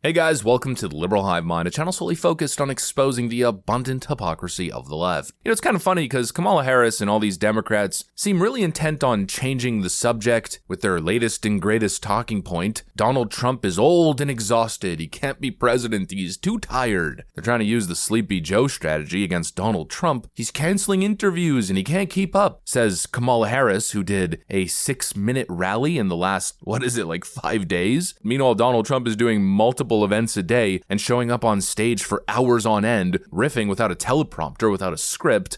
Hey guys, welcome to the Liberal Hive Mind, a channel solely focused on exposing the abundant hypocrisy of the left. You know, it's kind of funny because Kamala Harris and all these Democrats seem really intent on changing the subject with their latest and greatest talking point. Donald Trump is old and exhausted. He can't be president. He's too tired. They're trying to use the Sleepy Joe strategy against Donald Trump. He's canceling interviews and he can't keep up, says Kamala Harris, who did a 6-minute rally in the last, 5 days? Meanwhile, Donald Trump is doing multiple events a day and showing up on stage for hours on end, riffing without a teleprompter, without a script.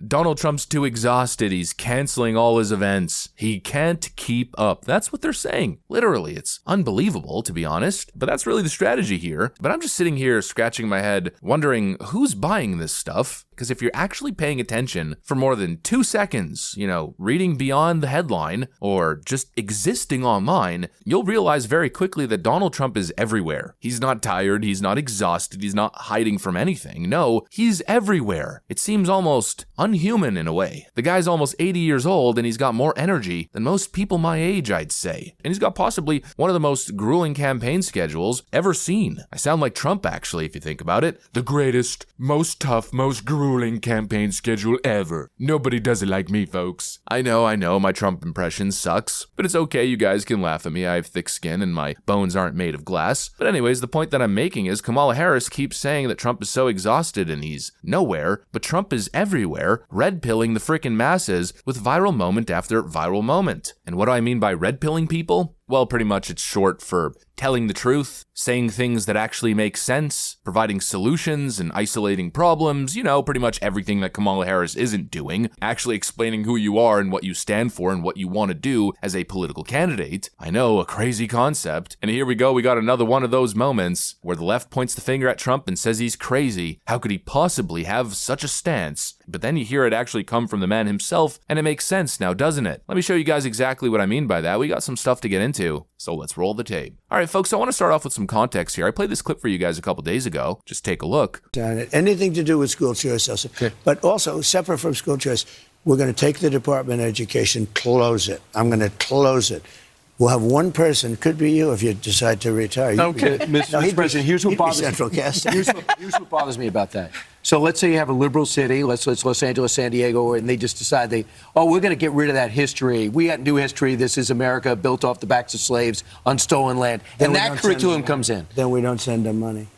Donald Trump's too exhausted. He's canceling all his events. He can't keep up. That's what they're saying. Literally, it's unbelievable, to be honest. But that's really the strategy here. But I'm just sitting here scratching my head, wondering who's buying this stuff? Because if you're actually paying attention for more than 2 seconds, reading beyond the headline or just existing online, you'll realize very quickly that Donald Trump is everywhere. He's not tired. He's not exhausted. He's not hiding from anything. No, he's everywhere. It seems almost unhuman in a way. The guy's almost 80 years old and he's got more energy than most people my age, I'd say. And he's got possibly one of the most grueling campaign schedules ever seen. I sound like Trump, actually, if you think about it. The greatest, most tough, most grueling campaign schedule ever. Nobody does it like me, folks. I know, my Trump impression sucks, but it's okay, you guys can laugh at me. I have thick skin and my bones aren't made of glass. But anyways, the point that I'm making is Kamala Harris keeps saying that Trump is so exhausted and he's nowhere, but Trump is everywhere, red-pilling the frickin' masses with viral moment after viral moment. And what do I mean by red-pilling people? Well, pretty much it's short for telling the truth, saying things that actually make sense, providing solutions and isolating problems, pretty much everything that Kamala Harris isn't doing, actually explaining who you are and what you stand for and what you want to do as a political candidate. I know, a crazy concept. And here we go, we got another one of those moments where the left points the finger at Trump and says he's crazy. How could he possibly have such a stance? But then you hear it actually come from the man himself, and it makes sense now, doesn't it? Let me show you guys exactly what I mean by that. We got some stuff to get into, so let's roll the tape. All right, folks, I want to start off with some context here. I played this clip for you guys a couple days ago. Just take a look. Anything to do with school choice, also. Okay. But also, separate from school choice, we're going to take the Department of Education, close it. I'm going to close it. We'll have one person, could be you if you decide to retire. Okay, Mr. President, here's what bothers me. Here's what bothers me about that. So let's say you have a liberal city, let's Los Angeles, San Diego, and they just decide we're going to get rid of that history. We got new history. This is America built off the backs of slaves on stolen land. And that curriculum comes in. Then we don't send them money.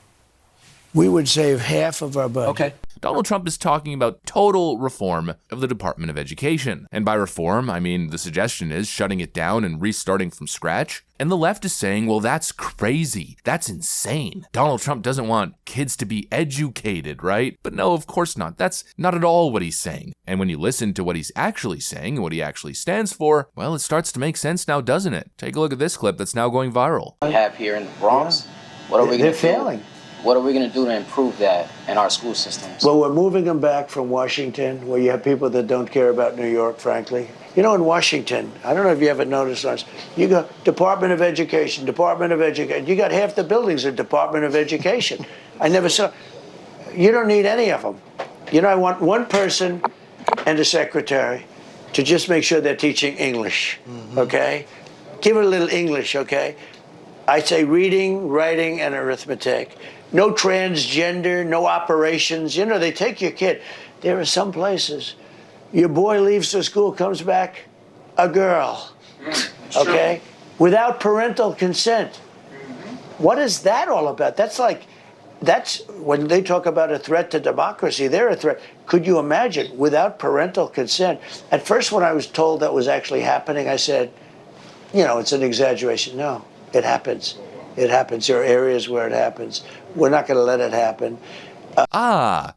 We would save half of our budget. Okay. Donald Trump is talking about total reform of the Department of Education. And by reform, I mean the suggestion is shutting it down and restarting from scratch. And the left is saying, well, that's crazy. That's insane. Donald Trump doesn't want kids to be educated, right? But no, of course not. That's not at all what he's saying. And when you listen to what he's actually saying and what he actually stands for, well, it starts to make sense now, doesn't it? Take a look at this clip that's now going viral. We have here in the Bronx. What are we going to do? They're failing. What are we going to do to improve that in our school systems? Well, we're moving them back from Washington, where you have people that don't care about New York, frankly. In Washington, I don't know if you ever noticed this, you go Department of Education, Department of Education. You got half the buildings at Department of Education. I never saw. You don't need any of them. I want one person and a secretary to just make sure they're teaching English, okay? Give it a little English, okay? I say reading, writing, and arithmetic. No transgender, no operations. They take your kid. There are some places, your boy leaves the school, comes back, a girl, okay? Without parental consent. What is that all about? That's when they talk about a threat to democracy, they're a threat. Could you imagine, without parental consent? At first, when I was told that was actually happening, I said, it's an exaggeration. No, it happens. It happens. There are areas where it happens. We're not going to let it happen.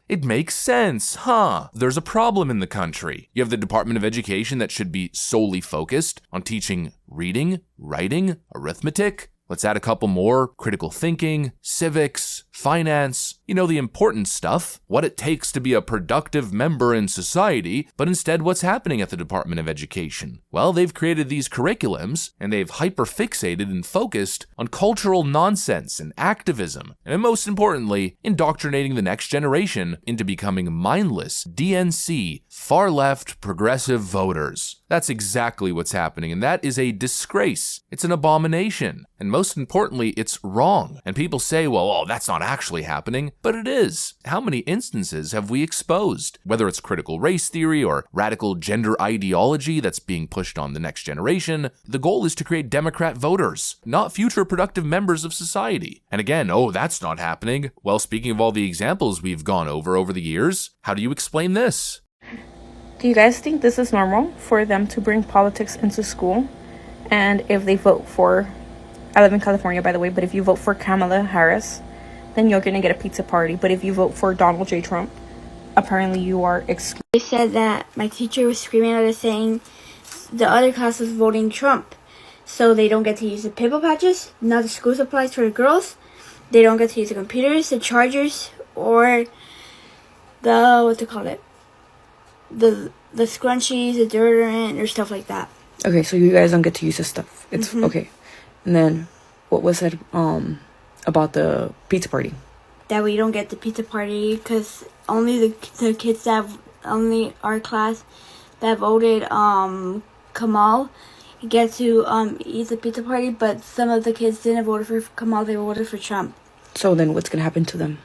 It makes sense, huh? There's a problem in the country. You have the Department of Education that should be solely focused on teaching reading, writing, arithmetic. Let's add a couple more: critical thinking, civics, finance, the important stuff, what it takes to be a productive member in society, but instead what's happening at the Department of Education? Well, they've created these curriculums, and they've hyper-fixated and focused on cultural nonsense and activism, and most importantly, indoctrinating the next generation into becoming mindless, DNC, far-left, progressive voters. That's exactly what's happening, and that is a disgrace. It's an abomination. And most importantly, it's wrong. And people say, well, that's not actually happening, but it is. How many instances have we exposed? Whether it's critical race theory or radical gender ideology that's being pushed on the next generation, the goal is to create Democrat voters, not future productive members of society. And again, that's not happening. Well, speaking of all the examples we've gone over the years, how do you explain this? Do you guys think this is normal for them to bring politics into school? And if they vote for, I live in California, by the way, but if you vote for Kamala Harris, then you're going to get a pizza party. But if you vote for Donald J. Trump, apparently you are excluded. They said that my teacher was screaming at us saying the other class was voting Trump. So they don't get to use the paper patches, not the school supplies for the girls. They don't get to use the computers, the chargers, or the, the scrunchies, the deodorant, or stuff like that. Okay, so you guys don't get to use this stuff. It's okay. And then what was said about the pizza party? That we don't get the pizza party because only the kids only our class that voted Kamal get to eat the pizza party, but some of the kids didn't vote for Kamal, they voted for Trump. So then what's going to happen to them?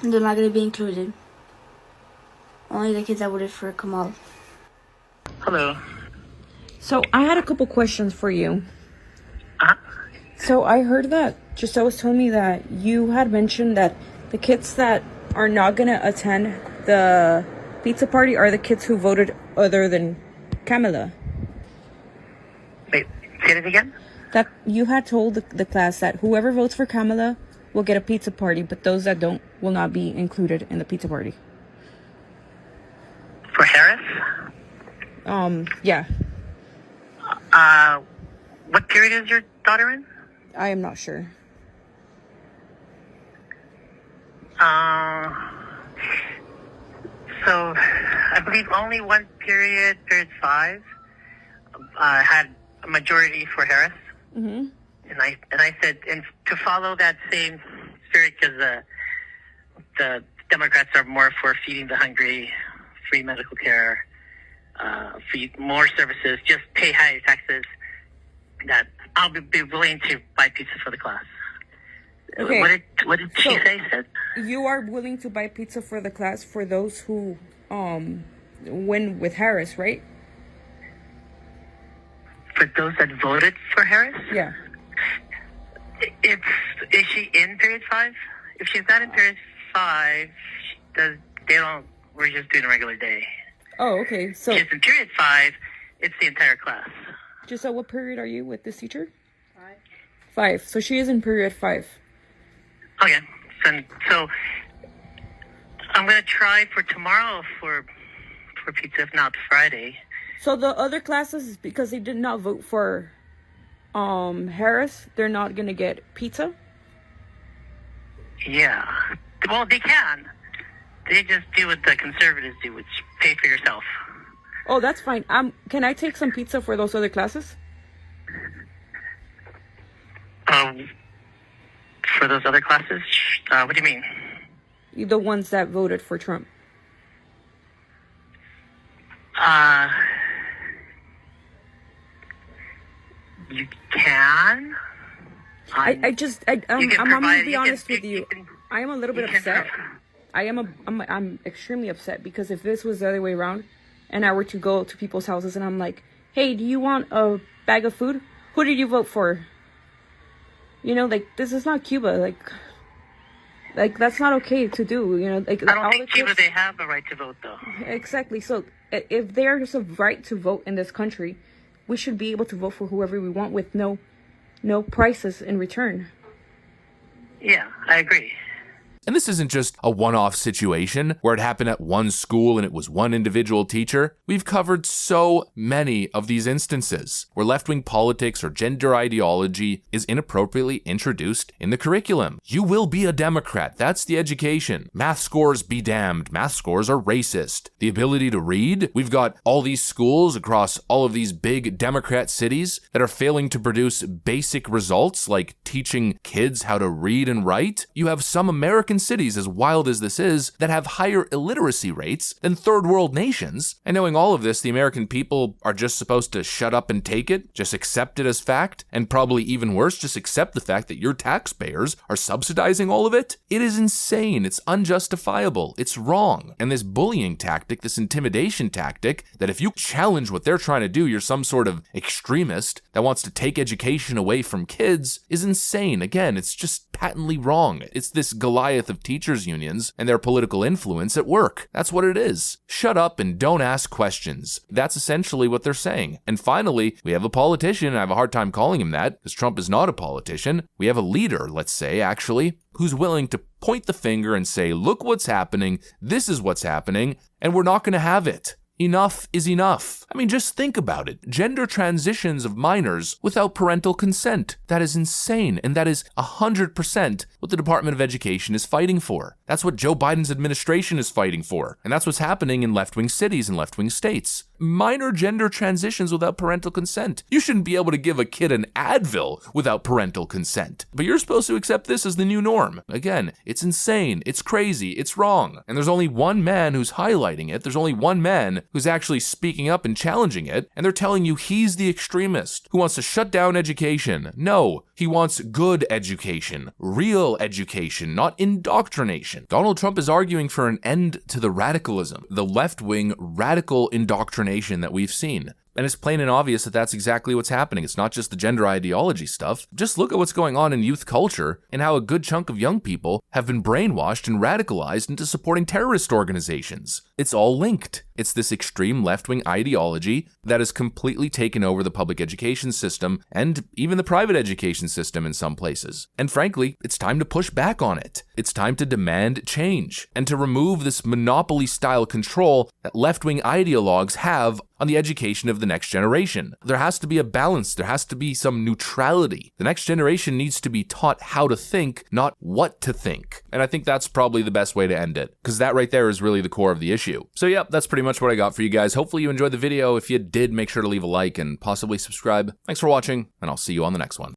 They're not going to be included. Only the kids that voted for Kamal. Hello. So I had a couple questions for you. So I heard that Giselle was telling me that you had mentioned that the kids that are not going to attend the pizza party are the kids who voted other than Kamala. Wait, say it again? That you had told the class that whoever votes for Kamala will get a pizza party, but those that don't will not be included in the pizza party. For Harris? Yeah. What period is your daughter in? I am not sure. So I believe only one period 5, had a majority for Harris. Mm-hmm. And I said, and to follow that same spirit, because the Democrats are more for feeding the hungry, free medical care, feed more services, just pay higher taxes, that I'll be willing to buy pizza for the class. Okay. What did she say? Said? You are willing to buy pizza for the class for those who win with Harris, right? For those that voted for Harris? Yeah. Is she in period 5? If she's not in period 5, we're just doing a regular day. Oh, okay. So If she's in period 5, it's the entire class. Giselle, what period are you with this teacher? 5. So she is in period 5. Okay. So I'm going to try for tomorrow for pizza, if not Friday. So the other classes, because they did not vote for Harris, they're not going to get pizza? Yeah. Well, they can. They just do what the conservatives do, which pay for yourself. Oh, that's fine. Can I take some pizza for those other classes? For those other classes? What do you mean? The ones that voted for Trump. You can. I'm gonna be honest with you. I am a little bit upset. I'm extremely upset because if this was the other way around, and I were to go to people's houses and I'm like, hey, do you want a bag of food? Who did you vote for? This is not Cuba. Like that's not okay to do. I don't think Cuba, they have a right to vote, though. Exactly. So if there's a right to vote in this country, we should be able to vote for whoever we want with no prices in return. Yeah, I agree. And this isn't just a one-off situation where it happened at one school and it was one individual teacher. We've covered so many of these instances where left-wing politics or gender ideology is inappropriately introduced in the curriculum. You will be a Democrat. That's the education. Math scores be damned. Math scores are racist. The ability to read. We've got all these schools across all of these big Democrat cities that are failing to produce basic results like teaching kids how to read and write. You have some American cities, as wild as this is, that have higher illiteracy rates than third world nations. And knowing all of this, the American people are just supposed to shut up and take it, just accept it as fact, and probably even worse, just accept the fact that your taxpayers are subsidizing all of it. It is insane. It's unjustifiable. It's wrong. And this bullying tactic, this intimidation tactic, that if you challenge what they're trying to do, you're some sort of extremist that wants to take education away from kids, is insane. Again, it's just patently wrong. It's this Goliath of teachers unions and their political influence at work. That's what it is. Shut up and don't ask questions. That's essentially what they're saying. And finally, we have a politician, and I have a hard time calling him that because Trump is not a politician. We have a leader, let's say, actually, who's willing to point the finger and say, look what's happening, this is what's happening, and we're not going to have it. Enough is enough. I mean, just think about it. Gender transitions of minors without parental consent. That is insane, and that is 100% what the Department of Education is fighting for. That's what Joe Biden's administration is fighting for, and that's what's happening in left-wing cities and left-wing states. Minor gender transitions without parental consent. You shouldn't be able to give a kid an Advil without parental consent, but you're supposed to accept this as the new norm. Again, it's insane, it's crazy, it's wrong, and there's only one man who's highlighting it. There's only one man who's actually speaking up and challenging it, and they're telling you he's the extremist who wants to shut down education. No, he wants good education, real education, not indoctrination. Donald Trump is arguing for an end to the radicalism, the left-wing radical indoctrination that we've seen. And it's plain and obvious that that's exactly what's happening. It's not just the gender ideology stuff. Just look at what's going on in youth culture and how a good chunk of young people have been brainwashed and radicalized into supporting terrorist organizations. It's all linked. It's this extreme left-wing ideology that has completely taken over the public education system and even the private education system in some places. And frankly, it's time to push back on it. It's time to demand change and to remove this monopoly-style control that left-wing ideologues have on the education of the next generation. There has to be a balance. There has to be some neutrality. The next generation needs to be taught how to think, not what to think. And I think that's probably the best way to end it, because that right there is really the core of the issue. So yeah, that's pretty much what I got for you guys. Hopefully you enjoyed the video. If you did, make sure to leave a like and possibly subscribe. Thanks for watching, and I'll see you on the next one.